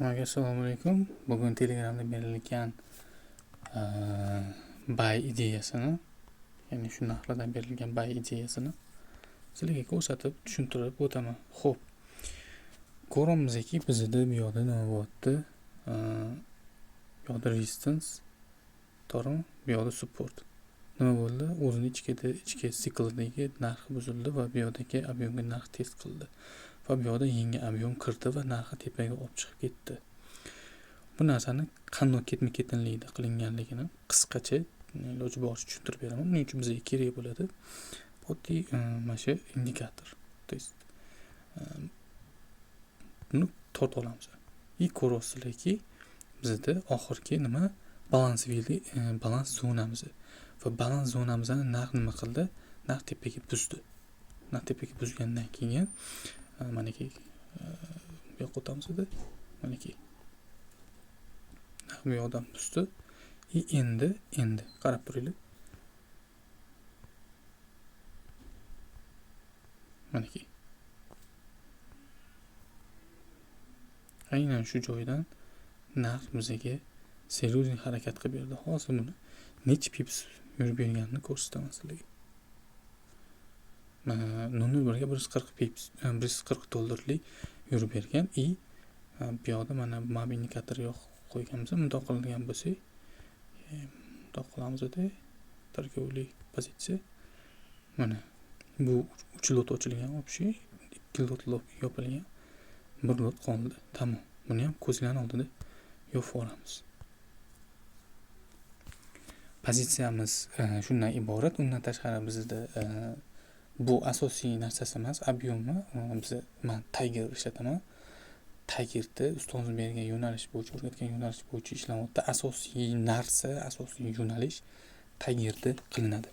Hammaga assalomu alaykum. Bugun Telegramda berilgan buy ideyasini, ya'ni shu narxlardan berilgan buy ideyasini sizlarga ko'rsatib, tushuntirib o'taman. Xo'p. Ko'ramizki, bizda bu yoqda nima bo'lyapti? Bu yoqda resistance, to'g'rimi? Bu yoqda support. Nima bo'ldi? O'zini ichki siklidagi narxi buzildi va bu yoqdagi ob'yomga narx test qildi. Va bu yoqda yangi ob'yom kirdi va narxi tepaga olib chiqib ketdi. Bu narsani qanday ketma-ketinlikda qilinganligini qisqacha iloji boricha tushuntirib beraman. Buning uchun bizga kerak bo'ladi oddiy mana shu indikator. То есть buni tortib olamiz. Ko'ryapsizlarki, bizda oxirgi nima balans zonamiz. Va balans zonamizni narx nima qildi? Narx tepaga buzdi. Narx tepaga buzgandan keyin manaki bu yoqqa o'tamiz edi. Manaki bu yoqdan buzdi. Endi qarab turaylik. Manaki aynan shu joydan narx bizga seriozli harakat qilib berdi. Hozir buni necha pips yurib berganini ko'rsataman sizlarga. 0.1 ga 140 pips, 140 dollarlik yurib bergan. Bu yoqda mana bu indikator yo'q qo'yganmiz. Bundoq qiladigan bo'lsak, bundoq qilamiz edi. Tarkibli pozitsiya. Mana bu 3 lot ochilgan, общий 2 lot yopilgan. 1 lot qoldi. Tamom. Buni ham ko'zlarni oldida yopib olamiz. Pozitsiyamiz shundan iborat. Undan tashqari bizda bu asosiy narsasi emas, ob'yommi. Men Tiger ishlataman. Tigerda ustozimiz bergan yo'nalish bo'yicha, o'rgatgan yo'nalish bo'yicha ishlamoqda. Asosiy narsa, asosiy yo'nalish Tigerda qilinadi.